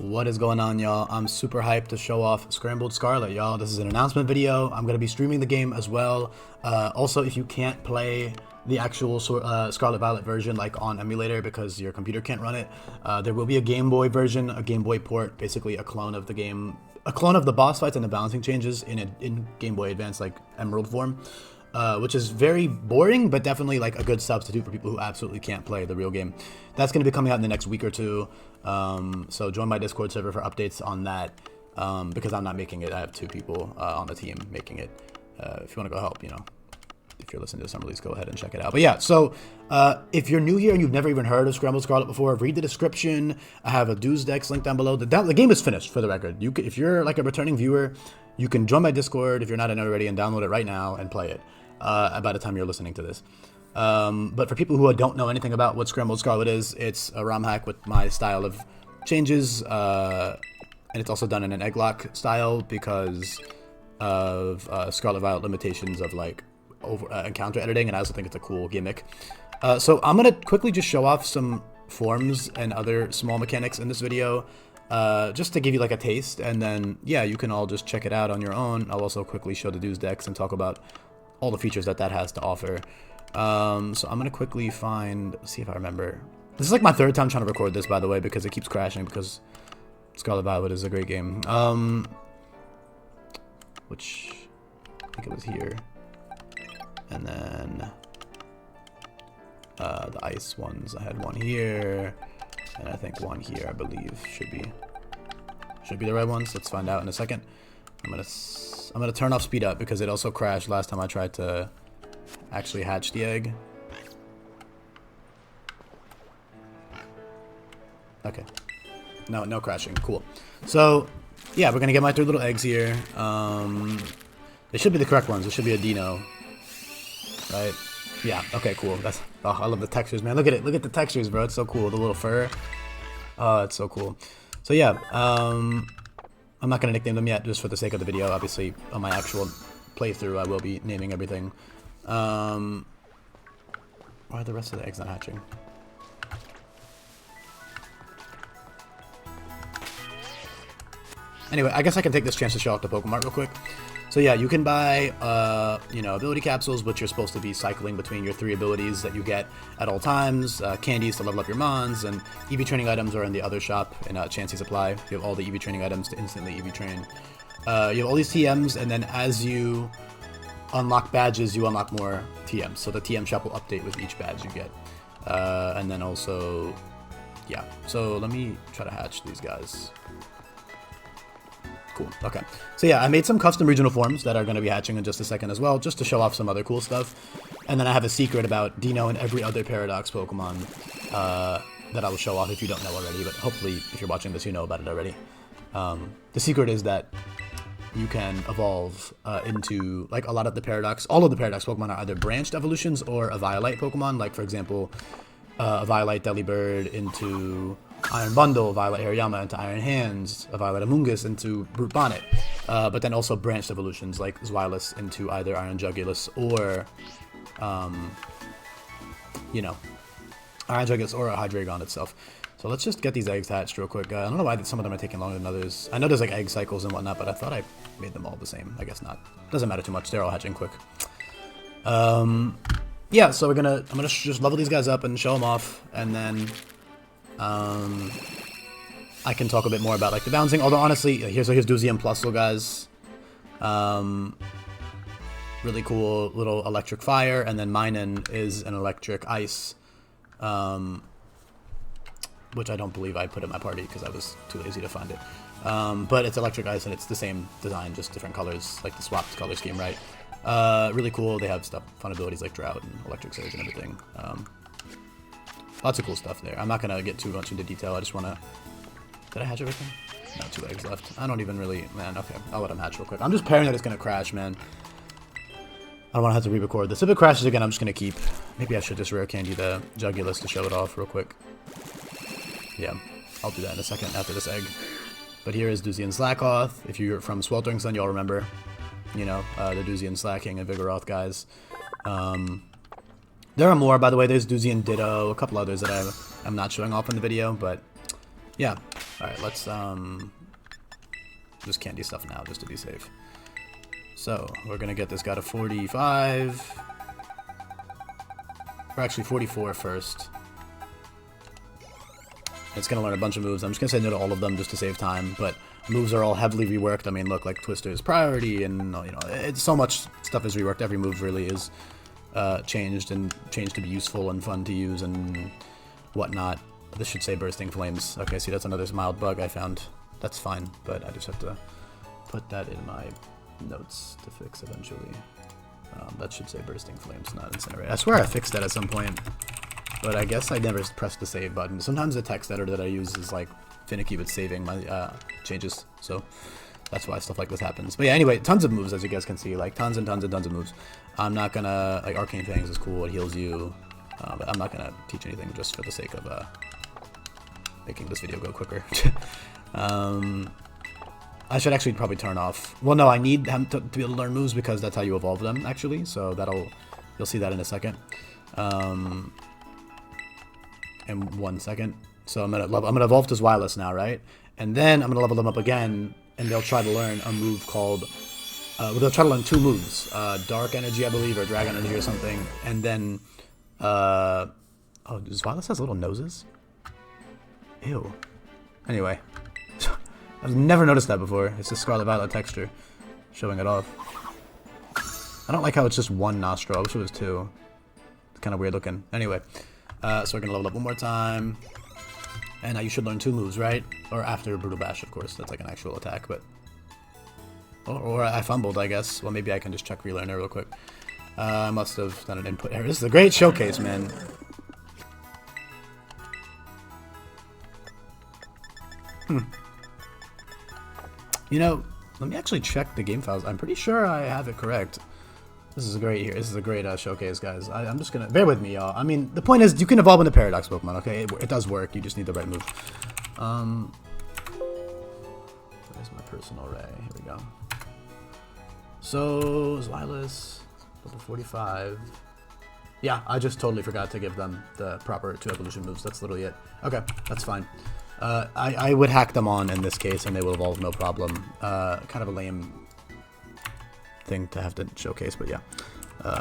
What is going on, y'all? I'm super hyped to show off Scrambled Scarlet, y'all. This is an announcement video. I'm going to be streaming the game as well. Also, if you can't play the actual Scarlet Violet version like on emulator because your computer can't run it, there will be a Game Boy version, a Game Boy port, basically a clone of the game, a clone of the boss fights and the balancing changes in Game Boy Advance, like Emerald form. Which is very boring, but definitely like a good substitute for people who absolutely can't play the real game. That's going to be coming out in the next week or two. So join my Discord server for updates on that, because I'm not making it. I have two people on the team making it. If you want to go help, you know, if you're listening to some release, go ahead and check it out. But yeah, so if you're new here and you've never even heard of Scrambled Scarlet before, read the description. I have a DoozDex link down below. The game is finished, for the record. If you're like a returning viewer, you can join my Discord if you're not in already and download it right now and play it. By the time you're listening to this. But for people who don't know anything about what Scrambled Scarlet is, it's a ROM hack with my style of changes, and it's also done in an egg lock style because of Scarlet Violet limitations of like encounter editing, and I also think it's a cool gimmick. So I'm gonna quickly just show off some forms and other small mechanics in this video, just to give you like a taste, and then yeah, you can all just check it out on your own. I'll also quickly show the DoozDex and talk about all the features that has to offer. So I'm gonna quickly see if I remember. This is like my third time trying to record this, by the way, because it keeps crashing because Scarlet Violet is a great game. Which I think it was here, and then the ice ones. I had one here, and I think one here. I believe should be the right ones. Let's find out in a second. I'm gonna turn off speed up because it also crashed last time I tried to actually hatch the egg. Okay. No crashing. Cool. So yeah, we're gonna get my 3 little eggs here. They should be the correct ones. It should be a Dino, right? Yeah. Okay. Cool. I love the textures, man. Look at it. Look at the textures, bro. It's so cool. The little fur. Oh, it's so cool. So yeah. I'm not going to nickname them yet, just for the sake of the video. Obviously, on my actual playthrough, I will be naming everything. Why are the rest of the eggs not hatching? Anyway, I guess I can take this chance to show off the Pokemon real quick. So yeah, you can buy, you know, ability capsules, which you're supposed to be cycling between your 3 abilities that you get at all times, candies to level up your mons, and EV training items are in the other shop in Chansey Supply. You have all the EV training items to instantly EV train. You have all these TMs, and then as you unlock badges, you unlock more TMs. So the TM shop will update with each badge you get. And then also, yeah. So let me try to hatch these guys. Cool. Okay. So yeah, I made some custom regional forms that are going to be hatching in just a second as well, just to show off some other cool stuff. And then I have a secret about Dino and every other Paradox Pokemon that I will show off if you don't know already, but hopefully if you're watching this, you know about it already. The secret is that you can evolve into, like, all of the Paradox Pokemon are either branched evolutions or a Violite Pokemon, like for example, a Violite Delibird into Iron Bundle, Violet Hariyama into Iron Hands, a Violet Amoonguss into Brute Bonnet, but then also branched evolutions like Zweilous into either Iron Jugulis or, you know, Iron Jugulis or a Hydreigon itself. So let's just get these eggs hatched real quick. I don't know why some of them are taking longer than others. I know there's like egg cycles and whatnot, but I thought I made them all the same. I guess not. Doesn't matter too much. They're all hatching quick. Yeah, so I'm gonna just level these guys up and show them off, and then I can talk a bit more about like the bouncing. Although honestly, here's Doozy and Plusle guys. Really cool little electric fire, and then Minun is an electric ice, which I don't believe I put in my party because I was too lazy to find it. But it's electric ice and it's the same design, just different colors, like the swapped color scheme, right? Really cool. They have fun abilities like Drought and Electric Surge and everything. Lots of cool stuff there. I'm not going to get too much into detail. I just want to... Did I hatch everything? No, 2 eggs left. I don't even really... Man, okay. I'll let them hatch real quick. I'm just paranoid that it's going to crash, man. I don't want to have to re-record this. If it crashes again, I'm just going to keep... Maybe I should just rare candy the Jugulis to show it off real quick. Yeah, I'll do that in a second after this egg. But here is Doozy and Slackoth. If you're from Sweltering Sun, you'll remember, you know, the Doozy and Slacking and Vigoroth guys. There are more, by the way. There's Doozy and Ditto, a couple others that I'm not showing off in the video, but yeah. Alright, let's just candy stuff now, just to be safe. So, we're gonna get this guy to 45. Or actually 44 first. It's gonna learn a bunch of moves. I'm just gonna say no to all of them just to save time, but moves are all heavily reworked. I mean, look, like Twister's priority, and you know, it's so much stuff is reworked. Every move really is changed to be useful and fun to use and whatnot. This should say bursting flames. Okay, see, that's another mild bug I found. That's fine, but I just have to put that in my notes to fix eventually. That should say bursting flames, not incinerate. I swear I fixed that at some point, but I guess I never pressed the save button. Sometimes the text editor that I use is like finicky with saving my changes, so that's why stuff like this happens. But yeah, anyway, tons of moves, as you guys can see, like tons and tons and tons of moves. I'm not gonna, like, Arcane Fangs is cool, it heals you, but I'm not gonna teach anything just for the sake of making this video go quicker. I should actually probably turn off. Well, no, I need them to be able to learn moves because that's how you evolve them, actually. So you'll see that in a second. In 1 second. So I'm gonna evolve to Zwilus now, right? And then I'm gonna level them up again, and they'll try to learn a move called. They'll try to learn 2 moves: Dark Energy, I believe, or Dragon Energy, or something. And then, oh, Zwilus has little noses. Ew. Anyway. I've never noticed that before. It's the Scarlet Violet texture showing it off. I don't like how it's just 1 nostril. I wish it was 2. It's kind of weird looking. Anyway, so we're going to level up 1 more time. And now you should learn 2 moves, right? Or after Brutal Bash, of course. That's like an actual attack, but... Or I fumbled, I guess. Well, maybe I can just check relearner real quick. I must have done an input error. This is a great showcase, man. You know, let me actually check the game files. I'm pretty sure I have it correct. This is a great showcase, guys. I'm just gonna bear with me, y'all. I mean, the point is, you can evolve into Paradox Pokemon. Okay, it does work. You just need the right move. There's my personal array. Here we go. So Zwilus, level 45. Yeah, I just totally forgot to give them the proper 2 evolution moves. That's literally it. Okay, that's fine. I would hack them on in this case, and they will evolve no problem. Kind of a lame thing to have to showcase, but yeah.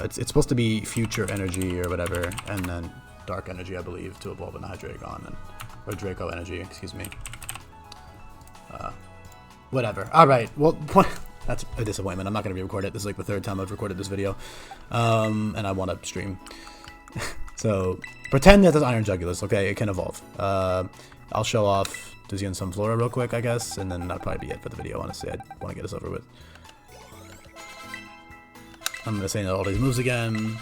It's supposed to be Future Energy or whatever, and then Dark Energy, I believe, to evolve into Hydreigon, or Draco Energy, excuse me. Whatever. Alright, well, that's a disappointment. I'm not going to re-record it. This is like the 3rd time I've recorded this video, and I want to stream. So, pretend that there's Iron Jugulus, okay? It can evolve. I'll show off Dizzy and Sunflora real quick, I guess, and then that'll probably be it for the video, honestly. I want to get this over with. I'm going to say all these moves again,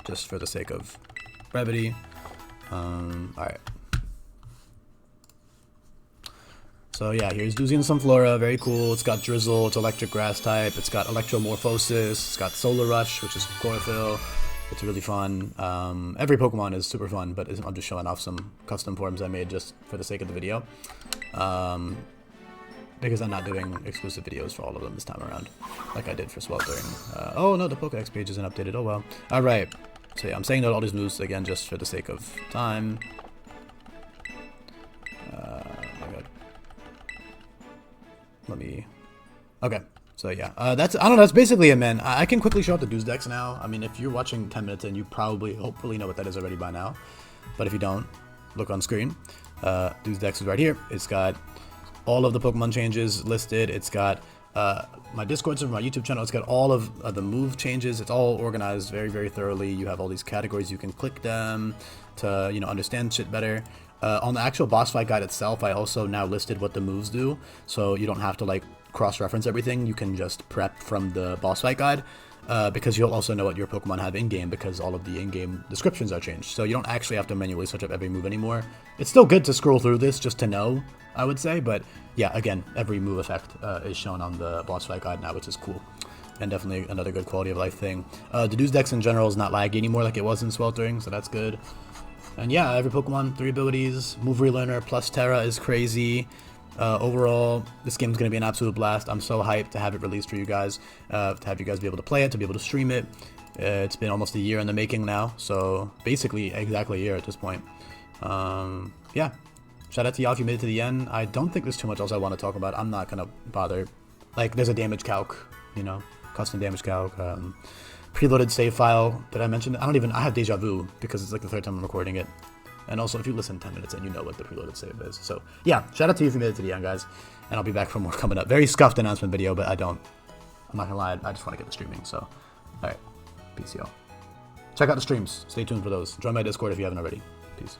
just for the sake of brevity. Alright. So yeah, here's Doozy and Sunflora, very cool. It's got Drizzle, it's electric grass type, it's got Electromorphosis, it's got Solar Rush, which is Chlorophyll. It's really fun. Every Pokemon is super fun, but I'm just showing off some custom forms I made just for the sake of the video. Because I'm not doing exclusive videos for all of them this time around, like I did for Sweltering. Oh no, the Pokédex page isn't updated, oh well. Alright, so yeah, I'm saying no to all these moves again just for the sake of time. Oh my god. Let me... Okay. So yeah, I don't know, that's basically it, man. I can quickly show up the DoozDex now. I mean, if you're watching 10 minutes in, you hopefully know what that is already by now. But if you don't, look on screen. DoozDex is right here. It's got all of the Pokemon changes listed. It's got my Discord server, my YouTube channel. It's got all of the move changes. It's all organized very, very thoroughly. You have all these categories. You can click them to, you know, understand shit better. On the actual boss fight guide itself, I also now listed what the moves do. So you don't have to, like, cross-reference everything. You can just prep from the boss fight guide, because you'll also know what your Pokemon have in-game because all of the in-game descriptions are changed. So you don't actually have to manually search up every move anymore. It's still good to scroll through this just to know, I would say, but yeah, again, every move effect is shown on the boss fight guide now, which is cool. And definitely another good quality of life thing. The DoozDex in general is not laggy anymore like it was in Sweltering, so that's good. And yeah, every Pokemon, 3 abilities, move relearner plus Terra is crazy. Overall, this game's going to be an absolute blast. I'm so hyped to have it released for you guys, to have you guys be able to play it, to be able to stream it. It's been almost a year in the making now, so basically exactly a year at this point. Yeah, Shout out to y'all if you made it to the end. I don't think there's too much else I want to talk about. I'm not gonna bother. Like, there's a damage calc, you know, custom damage calc, preloaded save file. Did I mention it? I have deja vu because it's like the 3rd time I'm recording it. And also, if you listen 10 minutes in, you know what the preloaded save is. So, yeah, shout out to you if you made it to the end, guys. And I'll be back for more coming up. Very scuffed announcement video, but I'm not gonna lie, I just want to get the streaming. So, alright, peace, y'all. Check out the streams. Stay tuned for those. Join my Discord if you haven't already. Peace.